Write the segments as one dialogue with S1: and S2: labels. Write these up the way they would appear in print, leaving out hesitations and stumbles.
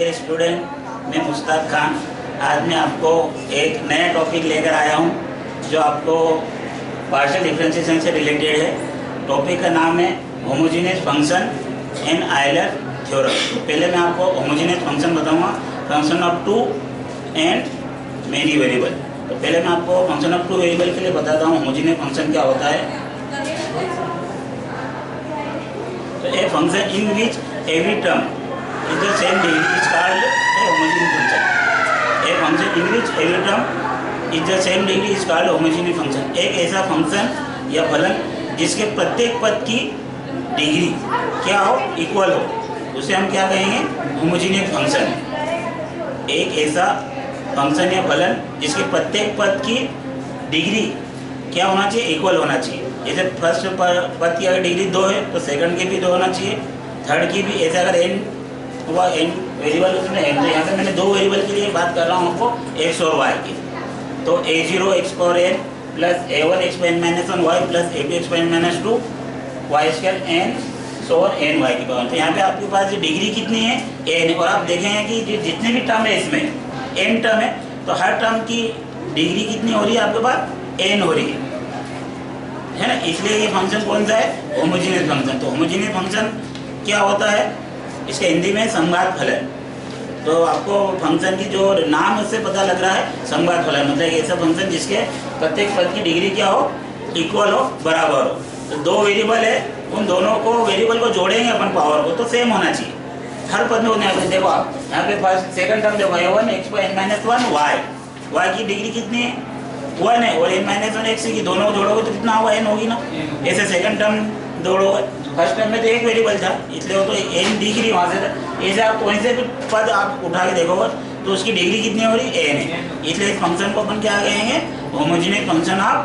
S1: Student, मैं मुश्ताक खान। आज मैं आपको एक नया टॉपिक लेकर आया हूं जो आपको पार्शियल डिफरेंशिएशन से रिलेटेड है। टॉपिक का नाम है homogeneous function in Euler theorem. तो पहले मैं आपको होमोजेनियस फंक्शन बताऊंगा, function of two and many variable. तो पहले मैं आपको फंक्शन ऑफ टू वेरिएबल के लिए बताता हूँ होमोजेनियस फंक्शन क्या होता है। तो a function in which every term is the same degree is called a homogeneous function. A function in which every term is the same degree is called homogeneous function. एक ऐसा function या फलन जिसके प्रत्येक पद की डिग्री क्या हो, इक्वल हो, उसे हम क्या कहेंगे, होमोजेनियस फंक्शन। एक ऐसा फंक्शन या फलन जिसके प्रत्येक पद की डिग्री क्या होना चाहिए, इक्वल होना चाहिए। जैसे फर्स्ट पद की अगर डिग्री 2 है तो सेकंड की भी 2 होना चाहिए, थर्ड की भी। ऐसे अगर n हुआ n वेरिएबल उसमें n, तो यहाँ पे मैंने 2 वेरिएबल के लिए बात कर रहा हूँ आपको, x और y की। तो a0 x power n plus a1 x power n-1 y plus a2 x power n-2 y square n और n y की पावर। तो यहाँ पे आपके पास डिग्री कितनी है, n। और आप देखेंगे कि जितने भी टर्म है इसमें n टर्म है, तो हर टर्म की डिग्री कितनी हो रही है आपके पास, n हो रही है ना। इसलिए ये फंक्शन कौन सा है, होमोजेनियस फंक्शन। तो होमोजेनियस फंक्शन क्या होता है, इसके हिंदी में समघात फलन। तो आपको फंक्शन की जो नाम है उससे पता लग रहा है, समघात फलन मतलब ऐसा फंक्शन जिसके प्रत्येक पद की डिग्री क्या हो, इक्वल हो, बराबर हो। तो 2 वेरिएबल है, उन दोनों को वेरिएबल को जोड़ेंगे अपन पावर को, तो सेम होना चाहिए हर पद में। होने देखो आप यहाँ पे फर्स्ट सेकंड टर्म देखो, a1 x power n-1 y की डिग्री कितनी है, 1 है, और n-1 x की दोनों को जोड़ोगे तो कितना होगा, n होगी ना। ऐसे सेकंड टर्म जोड़ोगे, फर्स्ट टर्म में तो एक वेरिएबल था इसलिए वो तो n डिग्री वहाँ से था। ऐसे आप कोई से भी पद आप उठा के देखोगे तो उसकी डिग्री कितनी हो रही, n है। इसलिए इस फंक्शन को अपन क्या कहेंगे, homogeneous function of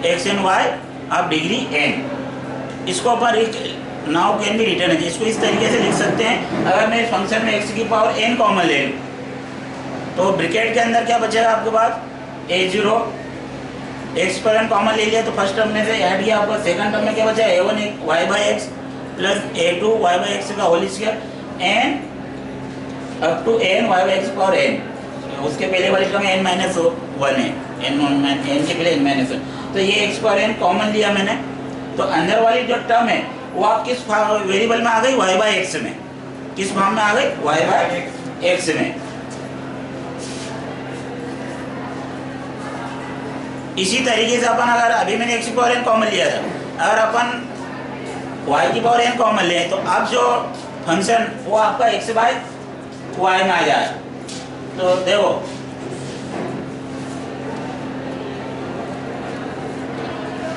S1: x and y of degree n। इसको अपन नाउ कैन बी रिटर्न है, इसको इस तरीके से लिख सकते हैं। अगर मैं इस फंक्शन में x की पावर n कॉमन ले लूँ तो ब्रैकेट के अंदर क्या बचेगा आपके पास, a0 x पर n कॉमन ले लिया तो फर्स्ट टर्म में से ऐड किया, आपको सेकंड टर्म में क्या बचा, a1 y by x plus a2 y by x का whole square n up to n y by x power n। उसके पहले वाली टर्म n-1 है, n के पहले n-1। तो ये x पावर n कॉमन लिया मैंने, तो अंदर वाली जो टर्म है वो आप किस वेरिएबल में आ गई, y बाई एक्स में। किस फॉर्म में आ गई, y बाई एक्स में। इसी तरीके से अपन अगर अभी मैंने x की पावर n कॉमन लिया था, अगर अपन y की पावर n कॉमन ले तो अब जो फंक्शन वो आपका x बाय y में आ जाए। तो देखो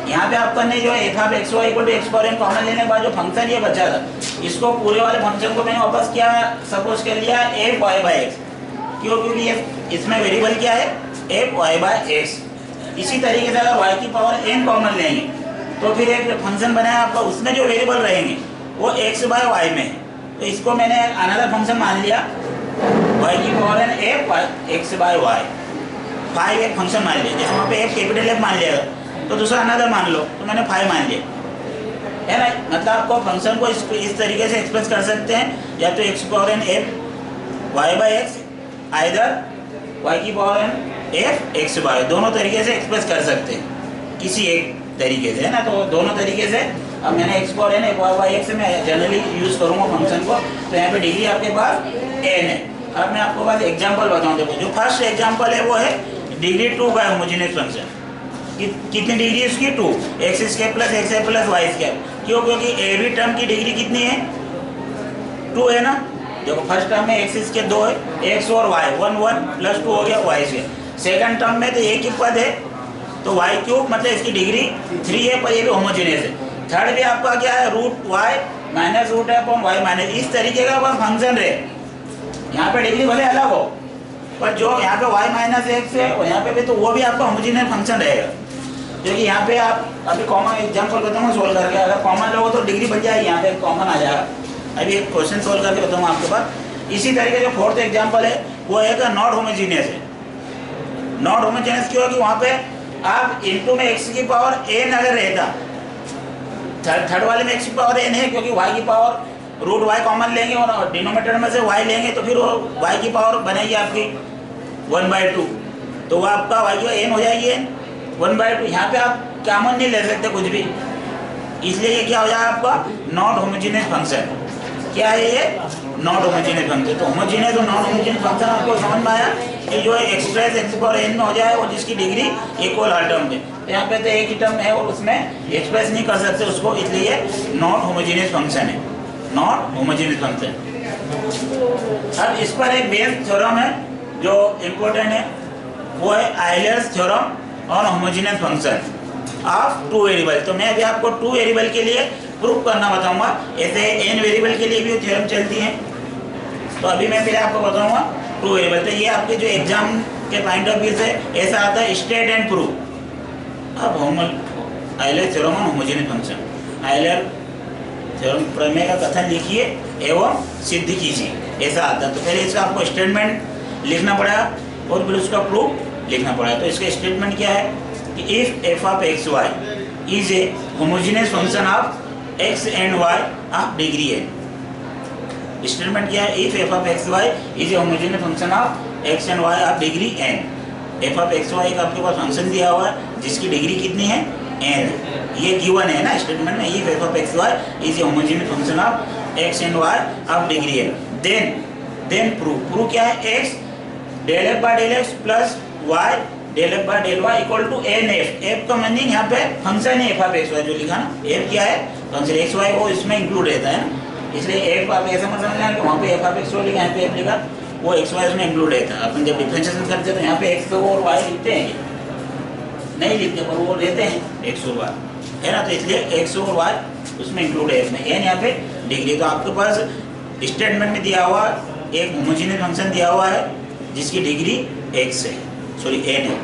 S1: यहाँ पे अपन ने जो f of x y equal to x power n common लेने के बाद जो फंक्शन ये बचा था, इसको पूरे वाले फंक्शन को मैंने वापस क्या सपोज कर लिया, f y बाई एक्स। क्यों, क्योंकि इसमें वेरिएबल क्या है, f y बाई एक्स। इसी तरीके से अगर y की पावर n कॉमन लेंगे तो फिर एक फंक्शन बनाया आपका, उसमें जो वेरिएबल रहेंगे वो x बाय y में है। तो इसको मैंने अनदर फंक्शन मान लिया, y की power n f x by y। 5 एक फंक्शन मान लिया, जैसे वहाँ पे f कैपिटल F मान लिया तो दूसरा अनदर मान लो, तो मैंने 5 मान लिया, है ना। मतलब आपको फंक्शन को इस तरीके से एक्सप्रेस कर सकते हैं, या तो x power n f y by x, either y की power n f x by, दोनों तरीके से एक्सप्रेस कर सकते हैं किसी एक तरीके से, है ना। तो दोनों तरीके से अब मैंने x power n f y by x में जनरली यूज़ करूँगा फंक्शन को। तो यहाँ पे डिग्री आपके पास n है। अब मैं आपको बस एग्जांपल बताऊँ। देखो जो फर्स्ट एग्जांपल है वो है डिग्री 2 का होमोजेनियस फंक्शन। कितनी डिग्री है उसकी, 2 x square plus x plus y square. क्यों, क्योंकि एवरी टर्म की डिग्री कितनी है, 2 है ना। देखो फर्स्ट टर्म में एक्स स्क्वायर 2 है, एक्स और वाई 1 प्लस 2 हो गया वाई स्क्वायर। सेकंड टर्म में तो एक ही पद है तो वाई क्यूब, मतलब इसकी डिग्री 3 है, पर ये भी होमोजेनियस है। थर्ड भी आपका क्या है, रूट वाई माइनस रूट है अपॉन वाई माइनस। इस तरीके का फंक्शन रहे, यहाँ पे डिग्री भले अलग हो पर जो यहाँ पे वाई माइनस एक्स है और यहाँ पे भी, तो वो भी आपका होमोजेनियस फंक्शन रहेगा। क्योंकि यहाँ पे आप अभी कॉमन एग्जाम्पल बताऊँगा सोल्व करके, अगर कॉमन लोगो तो डिग्री बच जाएगी, यहाँ पे कॉमन आ जाएगा। अभी एक क्वेश्चन सोल्व करके बताऊँगा आपके पास। इसी तरीके जो फोर्थ एग्जाम्पल है वो एक नॉट होमोजीनियस है। नॉट होमोजेनियस क्यों है कि वहाँ पे आप इनटू में x की पावर n अगर रहता, थर्ड वाले में x की पावर n है, क्योंकि y की पावर रूट वाई कॉमन लेंगे और डिनोमिनेटर में से वाई लेंगे तो फिर वो वाई की पावर बनेगी आपकी 1/2, तो वो आपका वाई की एन हो जाएगी एन 1/2। यहाँ पे आप कॉमन नहीं ले सकते कुछ भी, इसलिए ये क्या हो जाएगा आपका नॉट होमोजेनियस फंक्शन। क्या है ये? Not homogeneous function. तो होमोजेनियस और नॉन होमोजेनियस फंक्शन आपको समझ में आया कि जो एक्सप्रेस एक्स पावर एन में हो जाए और जिसकी डिग्री इक्वल हर टर्म में। तो यहाँ पे तो एक ही टर्म है और उसमें एक्सप्रेस नहीं कर सकते उसको, इसलिए नॉट होमोजेनियस फंक्शन है, नॉट होमोजेनियस फंक्शन। अब इस पर एक बेस थ्योरम है जो इम्पोर्टेंट है, वो है Euler's theorem on homogeneous function of 2 variable. तो मैं अभी आपको 2 वेरिएबल के लिए प्रूफ करना बताऊंगा, ऐसे n वेरिएबल के लिए भी थ्योरम चलती है। तो अभी मैं पहले आपको बताऊंगा 2 वेरिएबल। तो ये आपके जो एग्जाम के पॉइंट ऑफ व्यू से ऐसा आता है स्टेट एंड प्रूफ। अब Euler theorem on homogeneous function, Euler theorem प्रमेय का कथन लिखिए एवं सिद्ध कीजिए, ऐसा आता है। तो पहले इसका आपको स्टेटमेंट लिखना पड़ेगा और फिर उसका प्रूफ लिखना पड़ेगा। तो इसका स्टेटमेंट क्या है कि if f of x y is a homogeneous function of x and y of degree n. Statement क्या है? If f of x y is a homogeneous function of x and y of degree n. F of x y का आपके पास function दिया हुआ है जिसकी degree कितनी है? एन। ये गिवन है ना स्टेटमेंट में, if f of x y is a homogeneous function of x and y of degree n. Then proof क्या है? X del f by del x plus y del f by del y equal to n f. F का meaning यहाँ पे function है F of x Y जो लिखा ना, F क्या है? फंक्शन एक्स वाई वो इसमें इंक्लूड रहता है ना, इसलिए एफ आप ऐसा मत समझना कि वहाँ पे एफ ऑफ एक्स वाई लिखा, यहाँ पे एफ लिखा, वो एक्स वाई उसमें इंक्लूड रहता है। अपन जब डिफरेंशिएशन करते हैं तो यहाँ पे एक्स और वाई लिखते हैं, नहीं लिखते पर वो रहते हैं एक्स और वाई, है ना। तो इसलिए एक्स और वाई उसमें इंक्लूड है, इसमें एन यहाँ पे डिग्री। तो आपके पास स्टेटमेंट में दिया हुआ एक होमोजेनियस फंक्शन दिया हुआ है जिसकी डिग्री एक्स है, सॉरी एन है,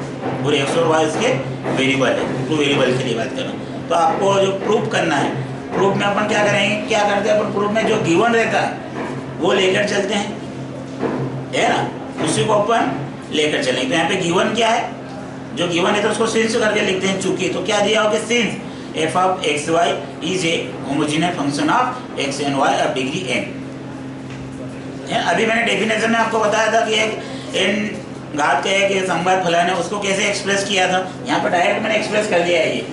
S1: और एक्स और वाई इसके वेरिएबल है। 2 वेरिएबल के लिए बात कर रहा हूँ। तो आपको जो प्रूफ करना है, प्रूफ में अपन क्या करेंगे, क्या करते हैं अपन प्रूफ में जो गिवन रहता है वो लेकर चलते हैं, है ना, उसी को अपन लेकर चलेंगे। तो यहाँ पे गिवन क्या है? जो गिवन है तो उसको सिंस करके लिखते हैं चूंकि। तो क्या दिया होगा? Since f of x y is a homogeneous function of x and y of degree n. अभी मैंने डेफिनेशन में आपको बताया था कि एक एन घात का एक संवाद फलन है, उसको कैसे एक्सप्रेस किया था। यहाँ पर डायरेक्ट मैंने एक्सप्रेस कर दिया है, ये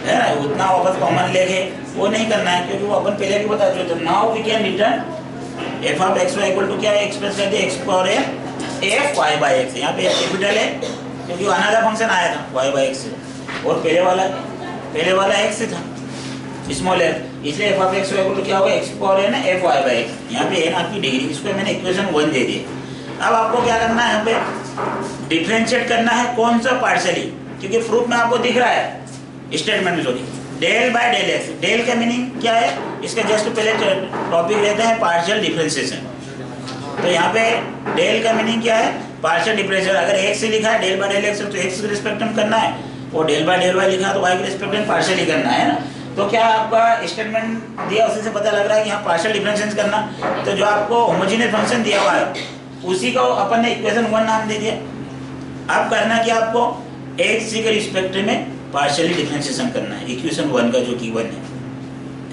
S1: है ना। उतना वापस कॉमन लेके वो नहीं करना है क्योंकि वो अपन पहले भी बता चुके थे। Now we can return f of x y equal to क्या है? एक्सप्रेस कर दिया x power f y by x. यहाँ पे कैपिटल है क्योंकि अनदर फंक्शन आया था वाई बाई एक्स से, और पहले वाला एक्स था स्मॉल एफ, इसलिए f of x y equal to क्या होगा? एक्स पावर है ना एफ वाई बाई एक्स। यहाँ पे एन आपकी डिग्री, इसको मैंने इक्वेशन 1 दे दी। अब आपको क्या करना है? यहाँ पे डिफरेंशिएट करना है कौन सा? पार्शियली, क्योंकि प्रूफ में आपको दिख रहा है स्टेटमेंट में, sorry, del by del x. Del का मीनिंग क्या है? इसका जस्ट पहले टॉपिक रहता है पार्शियल डिफरेंशिएशन। तो यहाँ पे डेल का मीनिंग क्या है? Partial differentiation. अगर एक्स से लिखा है डेल बाय डेल एक्स तो एक्स के रिस्पेक्ट में करना है, और डेल बाय डेल वाई लिखा तो वाई के रिस्पेक्ट में पार्शियली करना है ना। तो क्या आपका स्टेटमेंट दिया उसी से पता लग रहा है कि यहाँ पार्शियल डिफरेंशिएशन करना। तो जो आपको होमोजेनियस फंक्शन दिया हुआ है उसी को अपन ने इक्वेशन 1 नाम दे दिया। अब करना क्या आपको? एक्स के रिस्पेक्ट में पार्शियली डिफरेंशिएशन करना है। इक्वेशन 1 का जो गिवन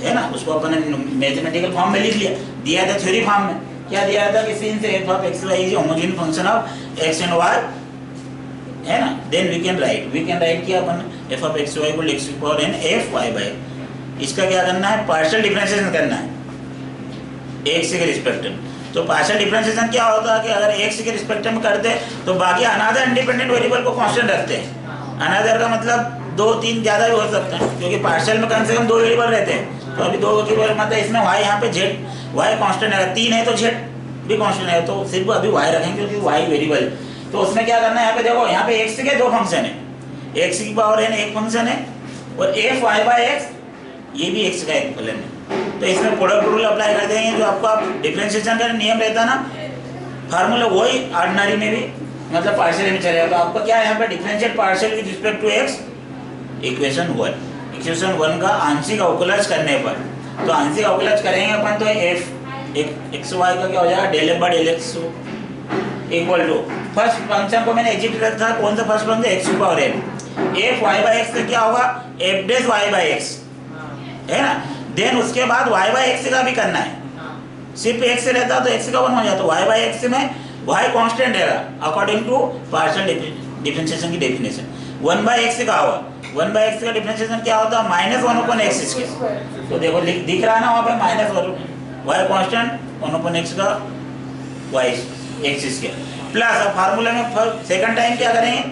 S1: है ना, उसको अपन ने मैथमेटिकल फॉर्म में लिख लिया, दिया था थ्योरी फॉर्म में। क्या दिया था कि since f of x y is homogeneous function of x and y, है ना, देन वी कैन राइट किया अपन f of x y equal x power n f y by. इसका क्या करना है? पार्शियल डिफरेंशिएशन करना है एक्स के रिस्पेक्ट में। तो पार्शियल डिफरेंशिएशन क्या होता है कि अगर एक्स के रिस्पेक्ट में करते हैं तो बाकी अनदर इंडिपेंडेंट वेरिएबल को कांस्टेंट रखते हैं। अनदर का मतलब 2 3 ज़्यादा भी हो सकते हैं, क्योंकि पार्शियल में कम से कम 2 वेरिएबल रहते हैं। तो अभी 2 वेरिएबल मतलब इसमें वाई, यहाँ पे जेड, वाई कांस्टेंट है, 3 है तो जेड भी कांस्टेंट है, तो सिर्फ अभी वाई रखेंगे क्योंकि वाई वेरिएबल। तो उसमें क्या करना है? यहाँ पे देखो, यहाँ पे एक्स के 2 फंक्शन है, एक्स की पावर एन एक फंक्शन है, और एफ वाई बाई एक्स ये भी एक्स का एक फलन है। तो इसमें प्रोडक्ट रूल अप्लाई कर देंगे, जो आपका डिफरेंशिएशन का नियम रहता है ना, फार्मूला वही ऑर्डिनरी में भी मतलब पार्शियल में चलेगा। तो आपका क्या है यहाँ पे? Differentiate partial with respect to x, equation 1। Equation 1 का आंशिक अवकलज करने पर, तो आंशिक अवकलज करेंगे अपन तो एफ एक्स वाई का क्या हो जाएगा? Del f by del x equal to first function को मैंने एग्जिट रखा था, कौन सा फर्स्ट फंक्शन? एक्स की power n. F y by x का क्या होगा? F dash y by x, है ना। देन उसके बाद y बाई एक्स का भी करना है। सिर्फ x रहता तो x का 1 हो जाता, तो y बाई एक्स में y कांस्टेंट रहेगा अकॉर्डिंग टू पार्शियल डिफरेंशिएशन की डेफिनेशन। 1 बाई एक्स का हुआ, 1 बाई एक्स का डिफरेंशिएशन क्या होता है, -1/x²। तो देखो दिख रहा है ना वहाँ पे -1 y कांस्टेंट 1/x का y x² प्लस। अब फार्मूले में सेकंड टाइम क्या करेंगे,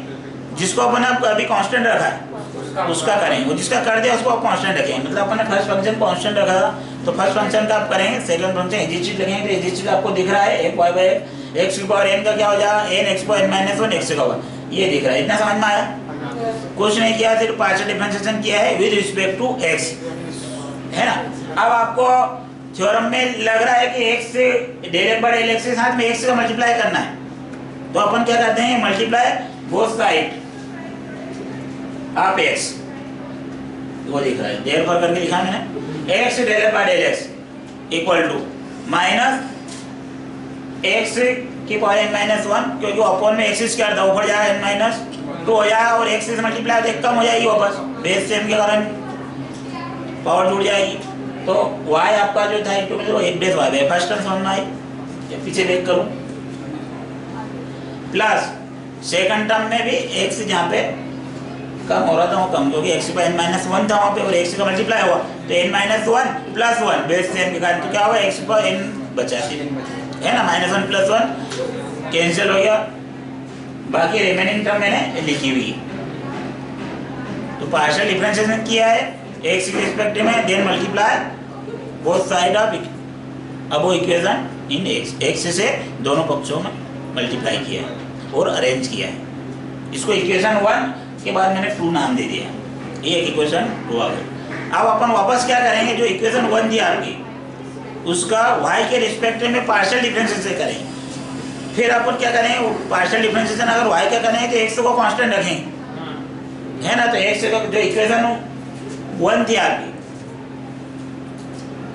S1: जिसको अपन अभी कांस्टेंट रखा है उसका करेंगे, वो जिसका कर दिया उसको आप कांस्टेंट रखेंगे। मतलब अपन ने फर्स्ट फंक्शन कांस्टेंट रखा था, तो फर्स्ट फंक्शन का आप करेंगे, सेकंड फंक्शन एग्जिस्टेड लगेंगे, तो एग्जिस्टेड आपको दिख रहा है एक y बाई एक्स की पावर n का क्या हो जाएगा, n x power n-1 x का होगा, ये दिख रहा है। इतना समझ में आया? कुछ नहीं किया, सिर्फ पार्शियल डिफरेंशिएशन किया है विद रिस्पेक्ट टू x, है ना। अब आपको थ्योरम में लग रहा है कि x से del f by del x के साथ में x का मल्टीप्लाई करना है, तो अपन क्या करते हैं, multiply both side of x, वो दिख रहा है देयर पर करके लिखा है मैंने, x del f by del x equal to minus x की पावर n-1, क्योंकि अपॉन में x² था, ऊपर जाएगा n-2 हो जाएगा, और x से मल्टीप्लाई तो कम हो जाएगी वापस, बेस सेम के कारण पावर जुड़ जाएगी। तो y आपका जो था इक्वल टू एक बेस y फर्स्ट टर्म समझ में आई, पीछे देख करूं, प्लस सेकंड टर्म में भी x जहाँ पे कम हो रहा था वो कम, क्योंकि x पर n-1 था वहाँ पे, और x का मल्टीप्लाई हुआ तो n-1 प्लस 1 बेस सेम के कारण, तो क्या हुआ, x पर n बचा है ना, -1 + 1 कैंसिल हो गया, बाकी रिमेनिंग टर्म मैंने लिखी हुई है। तो पार्शियल डिफरेंशिएशन किया है x के रिस्पेक्ट में, then multiply both side of अब वो इक्वेशन इन x से दोनों पक्षों में मल्टीप्लाई किया है और अरेंज किया है। इसको इक्वेशन 1 के बाद मैंने 2 नाम दे दिया, ये इक्वेशन 2 आ गई। अब अपन वापस क्या करेंगे, जो इक्वेशन 1 थी आपकी उसका y के रिस्पेक्ट में पार्शियल डिफरेंशिएशन करेंगे। फिर अपन क्या करेंगे, पार्शियल डिफरेंशिएशन अगर y का करेंगे तो x को कांस्टेंट रखेंगे, है ना। तो x का जो इक्वेशन 1 थी आपकी,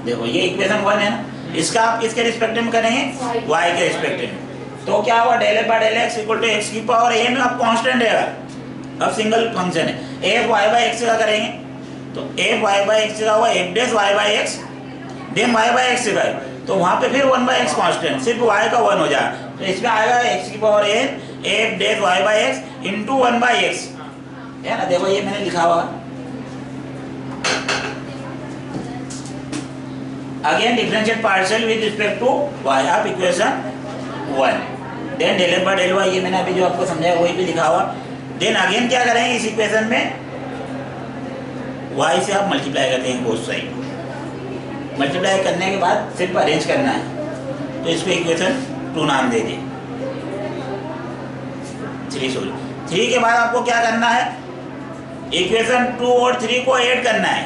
S1: देखो ये इक्वेशन 1 है ना, इसका आप किसके रिस्पेक्ट में करेंगे, y के रिस्पेक्ट में। तो क्या हुआ, del f by del x equal to x की पावर n अब कांस्टेंट रहेगा, अब सिंगल फंक्शन है। f y बाय x का करेंगे तो f y बाय x का हुआ f dash y by x, then y by x का, तो वहां पे फिर 1 बाय x कांस्टेंट, सिर्फ y का 1 हो जाएगा, तो इसमें आएगा x की power n f dash y by x into 1 by x, है ना। देखो ये मैंने लिखा हुआ, again differentiate partial with respect to y of equation 1, then del f by del y, ये मैंने अभी जो आपको समझाया वही भी लिखा हुआ। देन अगेन क्या करेंगे, इस इक्वेशन में y से आप मल्टीप्लाई करते हैं बोथ साइड, मल्टीप्लाई करने के बाद सिर्फ अरेंज करना है, तो इसको इक्वेशन 2 नाम दे दिए, 3 के बाद आपको क्या करना है, इक्वेशन 2 और 3 को ऐड करना है।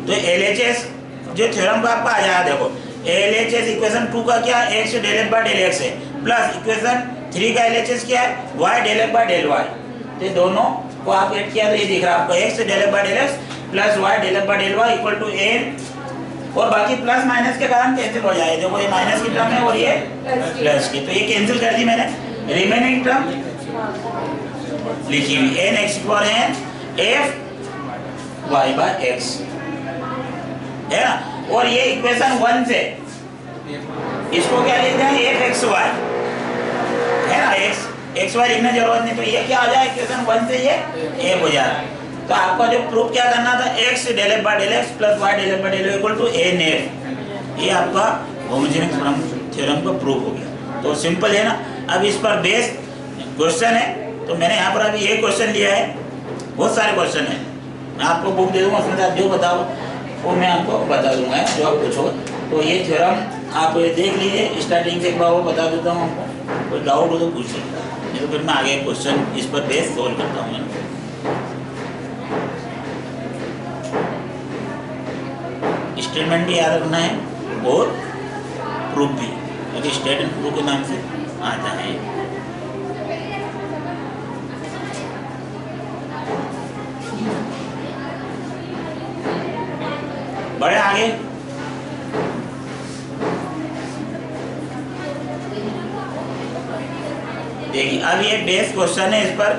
S1: तो LHS जो थ्योरम का आपका आ जाएगा, देखो LHS इक्वेशन 2 का क्या है, x del f by del x है, प्लस इक्वेशन 3 का LHS क्या है, y del f by del y। तो दोनों को आप ऐड किया तो ये दिख रहा है आपको, x del f by del x plus y del f by del y equal to n, और बाकी प्लस माइनस के कारण कैंसिल हो जाए, देखो ये माइनस की टर्म है और ये प्लस की, तो ये कैंसिल कर दी मैंने। रिमेनिंग टर्म लिखी हुई n x power n f y by x, है ना। और ये इक्वेशन 1 से इसको क्या लिखते हैं, f x y, है ना, x y लिखने जरूरत नहीं, तो ये क्या आ जाए, इक्वेशन 1 से ये f हो जाए। तो आपका जो प्रूफ क्या करना था, x del f by del x plus y del f by del y equal to n f, ये आपका होमोजेनियस थ्योरम का प्रूफ हो गया। तो सिंपल है ना। अब इस पर बेस क्वेश्चन है, तो मैंने यहाँ पर अभी ये क्वेश्चन लिया है, बहुत सारे क्वेश्चन है, मैं आपको बुक दे दूँगा, उसमें आप जो बताओ वो मैं आपको बता दूंगा, जो आप पूछो। तो ये थ्योरम आप देख लीजिए, स्टार्टिंग से एक बार वो बता देता हूँ आपको, कोई डाउट हो तो पूछ सकता है, नहीं तो फिर मैं आगे क्वेश्चन इस पर बेस सोल्व करता हूँ। स्टेटमेंट भी याद रखना है और प्रूफ भी, क्योंकि स्टेट एंड प्रूफ के नाम से आता है। बढ़े आगे, देखिए अब ये बेस क्वेश्चन है, इस पर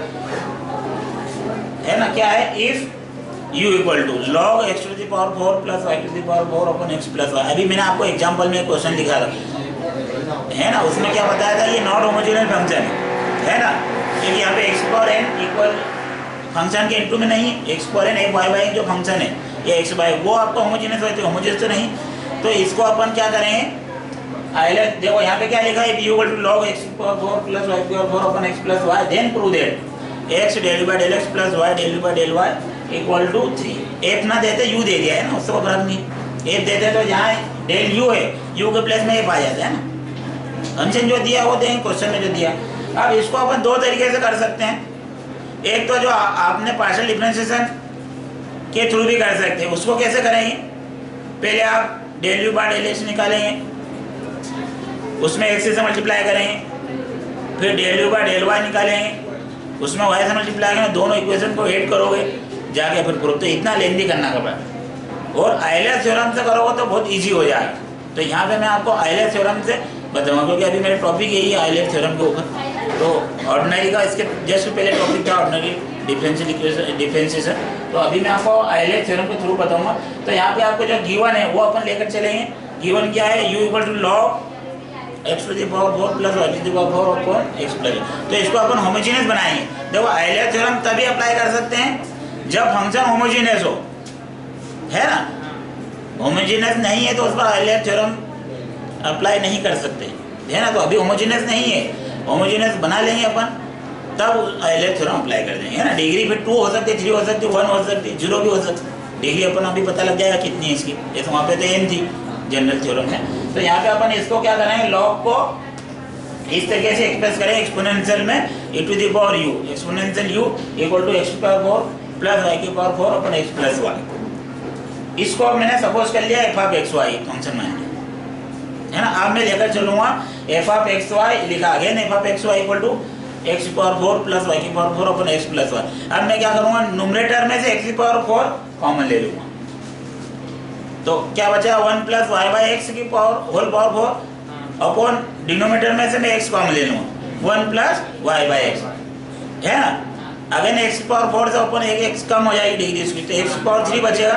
S1: है ना, क्या है, if u equal to log x to the the power 4 plus y to the power 4 upon x plus y. अभी मैंने आपको एग्जाम्पल में क्वेश्चन लिखा था, है ना, उसमें क्या बताया था, ये नॉट होमोजेनियस फंक्शन है ना, क्योंकि यहाँ पे x power n equal function के इनटू में नहीं, एक्स पावर एन एक वाई बाई जो फंक्शन है ये एक्स बाई, वो आपका होमोजेनियस होते होमोजेनियस तो नहीं। तो इसको अपन क्या करेंगे, आइलैंड देखो यहाँ पे क्या लिखा है, b equal to log x power 4 plus y power 4 upon x plus y, then prove that x del by del x plus y del by del y equal to 3। F ना देते you they दिया है ना, उससे कोई फर्क नहीं, F देते तो यहाँ डेल यू है, यू के प्लेस में एफ आ जाता है ना, फंक्शन जो दिया वो देंगे क्वेश्चन में जो दिया। अब इसको अपन दो तरीके से कर सकते हैं, एक तो जो आपने पार्शियल डिफरेंशिएशन के थ्रू भी कर सकते हैं, उसको कैसे करेंगे, पहले आप del u by del x निकालेंगे, उसमें एक्स से मल्टीप्लाई करेंगे, फिर del u by del y निकालेंगे, उसमें वाई से मल्टीप्लाई करेंगे, दोनों इक्वेशन को ऐड करोगे जाके फिर प्रूफ, तो इतना लेंदी करना पड़ेगा। और आइलर थ्योरम से करोगे तो बहुत इजी हो जाएगा। तो यहाँ पे मैं आपको आइलर थ्योरम से बताऊंगा, क्योंकि अभी मेरा टॉपिक यही है आइलर थ्योरम के ऊपर। तो ऑर्डिनरी का इसके जस्ट पहले टॉपिक था ऑर्डिनरी डिफरेंशिएशन, तो अभी मैं आपको आइलर थ्योरम के थ्रू बताऊंगा। तो यहाँ पे आपको जो गिवन है वो अपन लेकर चलेंगे। गिवन क्या है, u equal to log x to the power 4 plus y to the power 4 upon x plus. तो इसको अपन होमोजेनियस बनाएंगे। देखो आइलर थ्योरम तभी अप्लाई कर सकते हैं जब फंक्शन होमोजेनियस हो, है ना, होमोजेनियस नहीं है तो उस पर आइलर थ्योरम अप्लाई नहीं कर सकते, है ना। तो अभी होमोजेनियस नहीं है, होमोजेनियस बना लेंगे अपन, तब आइलर थ्योरम अप्लाई कर देंगे, है ना। डिग्री फिर 2 हो सकती है, 3 हो सकती है, 1 हो सकती है, 0 भी हो सकती है। डिग्री अपन अभी पता लग जाएगा कितनी है इसकी, जैसे वहाँ पे तो n थी जनरल थ्योरम में। तो यहाँ पे अपन इसको क्या करेंगे, लॉग को इस तरीके से एक्सप्रेस करें एक्सपोनेंशियल में e to the power u, exponential u equal to x to power 4 plus y की power 4 upon x plus y. इसको मैंने सपोज कर लिया f of x y function में, है ना। अब मैं लेकर चलूंगा एफ ऑफ एक्स वाई, लिखा again f of x y equal to x power 4 plus y की power 4 upon x plus y. अब मैं क्या करूंगा, न्यूमरेटर में से एक्स की पावर 4 कॉमन ले लूंगा, तो क्या बचा 1 प्लस वाई बाई एक्स की power whole power 4 upon denominator में से मैं एक्स कॉमन ले लूंगा 1 प्लस वाई बाई एक्स, है ना। अगेन एक्स पावर 4 से अपन एक एक्स कम हो जाएगी डिग्री इसकी, तो एक्स पावर 3 बचेगा,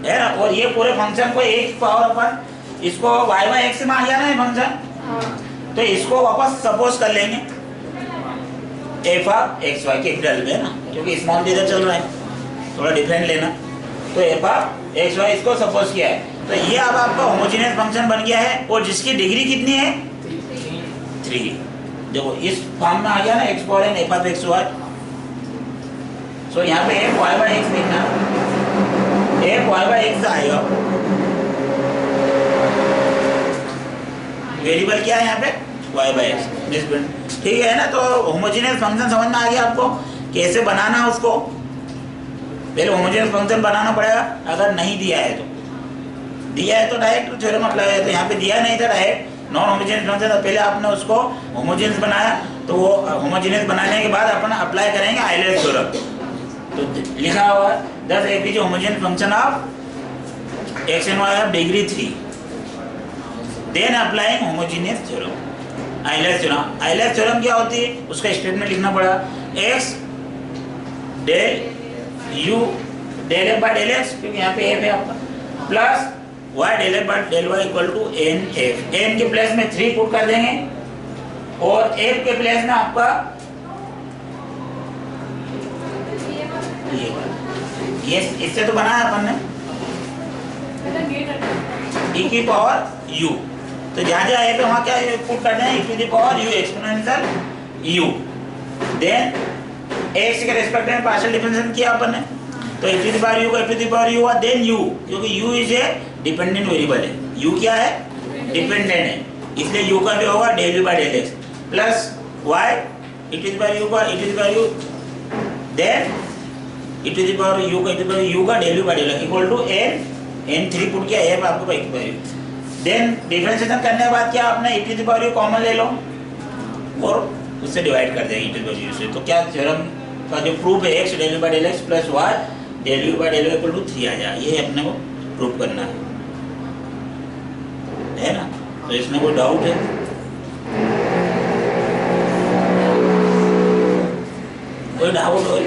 S1: है ना। और ये पूरे फंक्शन को एक पावर अपन इसको y बाई एक्स में आ गया ना ये फंक्शन, तो इसको वापस सपोज कर लेंगे f of x y capital में, ना, क्योंकि स्मॉल डी इधर चल रहा है, थोड़ा डिफरेंट लेना। तो एफ ऑफ एक्स वाई इसको सपोज किया है, तो ये अब आपका होमोजेनियस फंक्शन बन गया है, और जिसकी डिग्री कितनी है 3। देखो इस फॉर्म में आ गया ना x power n f of x y. So यहाँ पे एफ वाई बाई एक्स लिखना, एफ वाई बाई एक्स आएगा, वेरिएबल क्या है यहाँ पे y बाई एक्स, ठीक है ना। तो होमोजेनियस फंक्शन समझ में आ गया आपको कैसे बनाना है उसको। पहले होमोजेनियस फंक्शन बनाना पड़ेगा, अगर नहीं दिया है तो, दिया है तो डायरेक्ट थ्योरम अप्लाई है, तो यहाँ पे दिया नहीं था डायरेक्ट नॉन होमोजेनियस फंक्शन, तो पहले आपने उसको होमोजेनियस बनाया, तो वो होमोजेनियस बनाने के बाद अपन अप्लाई करेंगे आइलर थ्योरम। तो लिखा हुआ दस ए पी जो homogeneous function of x and y of degree 3, then applying homogeneous theorem Euler theorem. Euler theorem क्या होती है उसका स्टेटमेंट लिखना पड़ा, x del u del f by del x, क्योंकि यहाँ पे एफ है आपका, plus y del f by del y equal to n f. N के प्लेस में 3 पुट कर देंगे, और एफ के प्लेस में आपका ये इससे तो बनाया अपन ने e की पावर u, तो जहाँ जहाँ पे वहाँ क्या पुट कर दें e to the power u exponential u, then x के रिस्पेक्ट में पार्शियल डिफरेंशिएशन किया अपन ने, तो e to the power u को e to the power u हुआ, देन u, क्योंकि u is a dependent variable है, u क्या है डिपेंडेंट है, इसलिए u का भी होगा del u by del x, plus y e to the power u का e to the power u, then e to the power u का e to the power u का del u by del x equal to n 3 put किया f आपको by की, देन differentiation करने के बाद क्या आपने e to the power u common ले लो और उससे डिवाइड कर देंगे e to the power u से। तो क्या थ्योरम का जो प्रूफ है x del u by del x plus y del u by del y equal to 3 आ जाए, ये अपने को प्रूफ करना है ना। तो इसमें कोई डाउट है? कोई डाउट हो